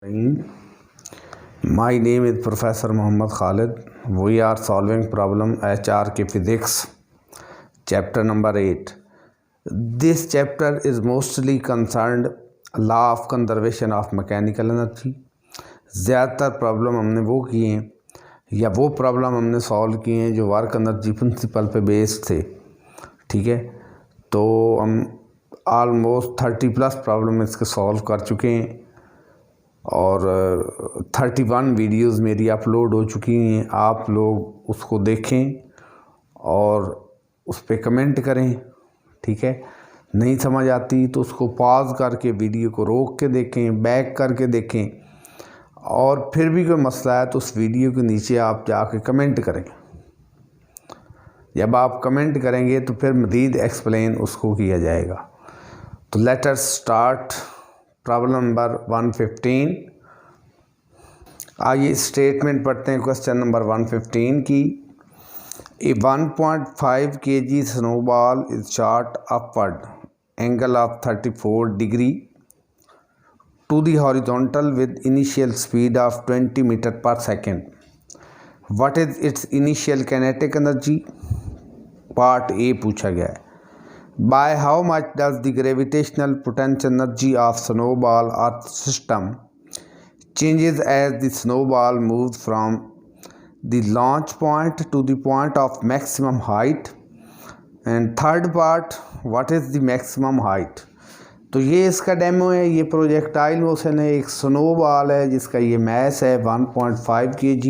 My name is Professor Muhammad Khalid. We are solving problem HRK Physics, chapter number 8. This chapter is mostly concerned law of conservation of mechanical energy. ज़्यादातर problem हमने वो किए हैं या वो problem हमने solve किए हैं जो वर्क एनर्जी प्रिंसिपल पे बेस्ड थे। ठीक है, तो हम ऑलमोस्ट 30+ प्रॉब्लम इसके सॉल्व कर चुके हैं और 31 वीडियोस मेरी अपलोड हो चुकी हैं। आप लोग उसको देखें और उस पर कमेंट करें। ठीक है, नहीं समझ आती तो उसको पॉज करके वीडियो को रोक के देखें, बैक करके देखें, और फिर भी कोई मसला है तो उस वीडियो के नीचे आप जाके कमेंट करें। जब आप कमेंट करेंगे तो फिर मज़ीद एक्सप्लेन उसको किया जाएगा। तो let us start problem number 115। आइए स्टेटमेंट पढ़ते हैं क्वेश्चन नंबर 115 की। ए 1.5 kg snowball is shot upward angle of 34 degree to the horizontal with initial speed of 20 meter per second. What is its initial kinetic energy? Part A पूछा गया है। By how much does the gravitational potential energy of snowball earth system changes as the snowball moves from the launch point to the point of maximum height? And third part, what is the maximum height? तो ये इसका demo है। ये projectile motion है, एक snowball है जिसका ये मैस है 1.5 kg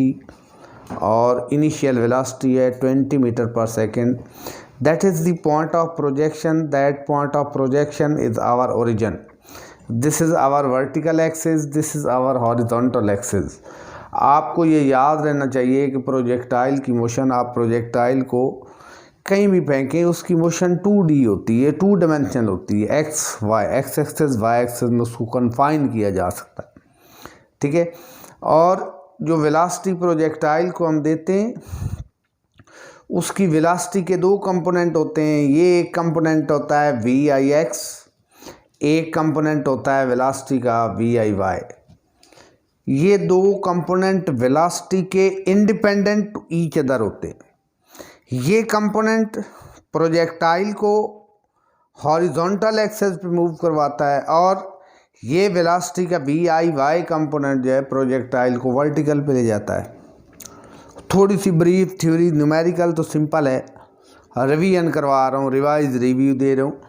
और इनिशियल वेलोसिटी है 20 मीटर पर second. That is the point of projection. That point of projection is our origin. This is our vertical axis, this is our horizontal axis. आपको ये याद रहना चाहिए कि प्रोजेक्टाइल की मोशन, आप प्रोजेक्टाइल को कहीं भी फेंकें उसकी मोशन 2D होती है, 2 डायमेंशनल होती है। एक्स एक्सिस वाई एक्सिस में उसको कन्फाइन किया जा सकता है। ठीक है, और जो वेलोसिटी प्रोजेक्टाइल को हम देते हैं उसकी वेलोसिटी के 2 कंपोनेंट होते हैं। ये एक कंपोनेंट होता है VIX, एक कंपोनेंट होता है वेलोसिटी का VIY। ये 2 कंपोनेंट वेलोसिटी के इंडिपेंडेंट ईच अदर होते हैं। ये कंपोनेंट प्रोजेक्टाइल को हॉरिजॉन्टल एक्सिस पे मूव करवाता है और ये वेलोसिटी का VIY कंपोनेंट जो है प्रोजेक्टाइल को वर्टिकल पे ले जाता है। थोड़ी सी ब्रीफ थ्योरी, न्यूमेरिकल तो सिंपल है, रिवीजन करवा रहा हूँ, रिव्यू दे रहा हूँ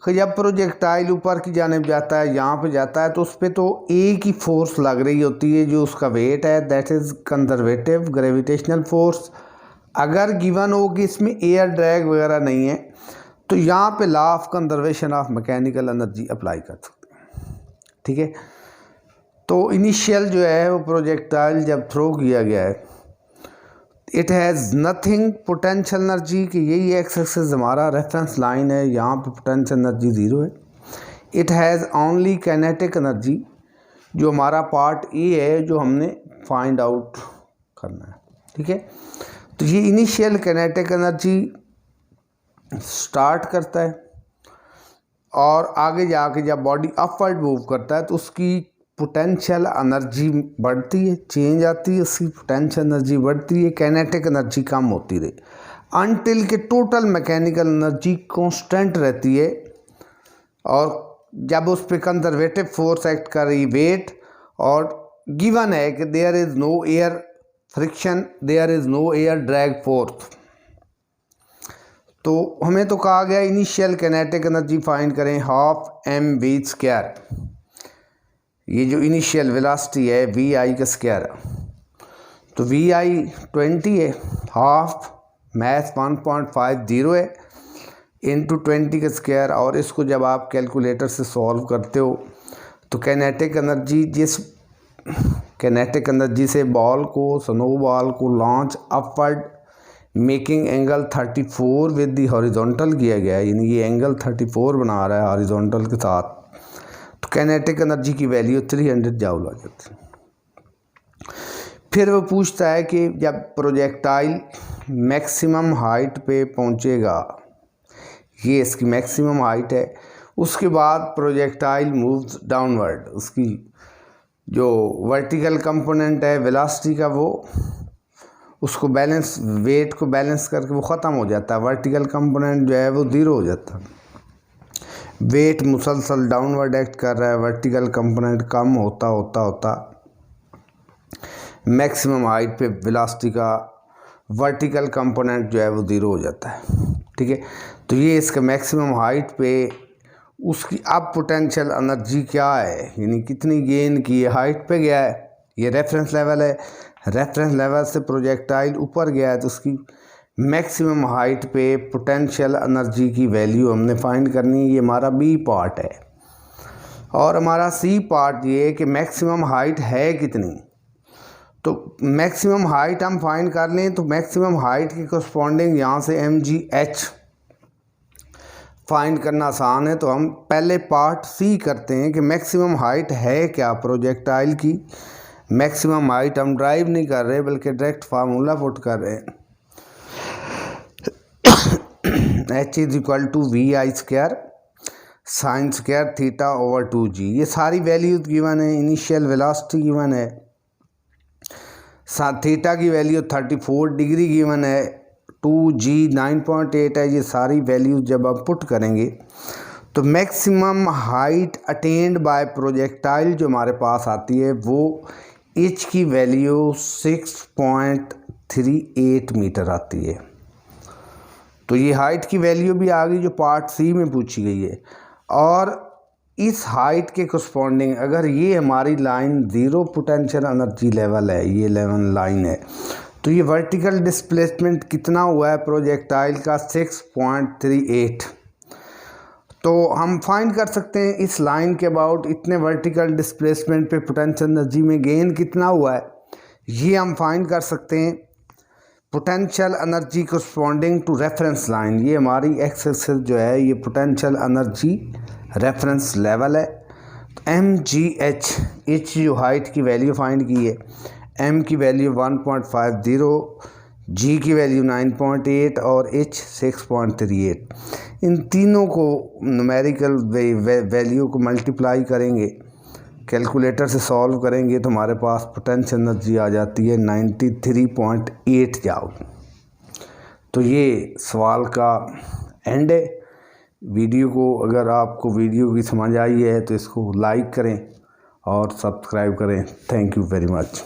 कि जब प्रोजेक्टाइल ऊपर की जानिब जाता है, यहाँ पे जाता है, तो उस पर तो एक ही फोर्स लग रही होती है जो उसका वेट है, that is conservative gravitational force. अगर गिवन हो कि इसमें एयर ड्रैग वगैरह नहीं है तो यहाँ पे law of conservation of mechanical energy apply कर सकते हैं। ठीक है, तो इनिशियल जो है वो प्रोजेक्टाइल जब थ्रो किया गया है, it has nothing potential energy, कि यही एक्स एक्सिस हमारा रेफरेंस लाइन है, यहाँ पे पोटेंशियल एनर्जी 0 है। It has only kinetic energy, जो हमारा पार्ट ए है जो हमने फाइंड आउट करना है। ठीक है, तो ये इनिशियल काइनेटिक एनर्जी स्टार्ट करता है और आगे जाके जब बॉडी अपवर्ड मूव करता है तो उसकी पोटेंशियल एनर्जी बढ़ती है, चेंज आती है, उसकी पोटेंशियल एनर्जी बढ़ती है, काइनेटिक एनर्जी कम होती रही अनटिल के टोटल मैकेनिकल एनर्जी कांस्टेंट रहती है। और जब उस पर कंजर्वेटिव फोर्स एक्ट कर रही वेट, और गिवन है कि there is no air friction, there is no air drag force, तो हमें तो कहा गया इनिशियल काइनेटिक एनर्जी फाइंड करें 12mv²। ये जो इनिशियल वेलोसिटी है VI का स्क्वायर, तो VI 20 है, हाफ मैथ 1.50 है इंटू 20 का स्क्वायर। और इसको जब आप कैलकुलेटर से सॉल्व करते हो तो काइनेटिक एनर्जी, जिस काइनेटिक एनर्जी से बॉल को, स्नो बॉल को launch upward making angle 34 with the horizontal किया गया है, यानी ये एंगल 34 बना रहा है हॉरिजॉन्टल के साथ, तो काइनेटिक एनर्जी की वैल्यू 300 जूल आ जाती है। फिर वो पूछता है कि जब प्रोजेक्टाइल मैक्सिमम हाइट पे पहुंचेगा, ये इसकी मैक्सिमम हाइट है, उसके बाद प्रोजेक्टाइल मूव्स डाउनवर्ड, उसकी जो वर्टिकल कंपोनेंट है वेलोसिटी का वो उसको बैलेंस वेट को बैलेंस करके वो ख़त्म हो जाता है। वर्टिकल कंपोनेंट जो है वो 0 हो जाता है। वेट मुसलसल डाउनवर्ड एक्ट कर रहा है, वर्टिकल कंपोनेंट कम होता होता होता मैक्सिमम हाइट पे वेलोसिटी का वर्टिकल कंपोनेंट जो है वो 0 हो जाता है। ठीक है, तो ये इसका मैक्सिमम हाइट पे उसकी अब पोटेंशियल एनर्जी क्या है, यानी कितनी गेन की हाइट पे गया है। ये रेफरेंस लेवल है, रेफरेंस लेवल से प्रोजेक्टाइल ऊपर गया है तो उसकी मैक्सिमम हाइट पे पोटेंशियल एनर्जी की वैल्यू हमने फाइंड करनी है। ये हमारा बी पार्ट है। और हमारा सी पार्ट ये है कि मैक्सिमम हाइट है कितनी। तो मैक्सिमम हाइट हम फाइंड कर लें तो मैक्सिमम हाइट के कोरस्पॉन्डिंग यहाँ से MGH फाइंड करना आसान है। तो हम पहले पार्ट सी करते हैं कि मैक्सिमम हाइट है क्या प्रोजेक्टाइल की। मैक्सिमम हाइट हम ड्राइव नहीं कर रहे बल्कि डायरेक्ट फार्मूला पुट कर रहे हैं। H = VI² sin² θ/2g। ये सारी वैल्यूज गिवन है। इनिशियल वेलोसिटी गिवन है, थीटा की वैल्यू 34 डिग्री गिवन है, 2g 9.8 है। ये सारी वैल्यूज जब आप पुट करेंगे तो maximum height attend bye projectile जो हमारे पास आती है वो h की वैल्यू 6.38 मीटर आती है। तो ये हाइट की वैल्यू भी आ गई जो पार्ट सी में पूछी गई है। और इस हाइट के करस्पॉन्डिंग अगर ये हमारी लाइन 0 पोटेंशियल एनर्जी लेवल है, ये लेवल लाइन है, तो ये वर्टिकल डिस्प्लेसमेंट कितना हुआ है प्रोजेक्टाइल का 6.38। तो हम फाइंड कर सकते हैं इस लाइन के अबाउट इतने वर्टिकल डिस्प्लेसमेंट पे पोटेंशियल एनर्जी में गेन कितना हुआ है, ये हम फाइंड कर सकते हैं। Potential energy corresponding to reference line, ये हमारी एक्स एक्सिस जो है ये पोटेंशियल एनर्जी रेफरेंस लेवल है। तो MGH जो हाइट की वैल्यू फाइंड की है, M की वैल्यू 1.50, G की वैल्यू 9.8 और H 6.38। इन तीनों को न्यूमेरिकल वैल्यू को मल्टीप्लाई करेंगे, कैलकुलेटर से सॉल्व करेंगे तो हमारे पास पोटेंशियल एनर्जी आ जाती है 93.8 जूल। तो ये सवाल का एंड है। वीडियो को अगर आपको वीडियो की समझ आई है तो इसको लाइक करें और सब्सक्राइब करें। Thank you very much.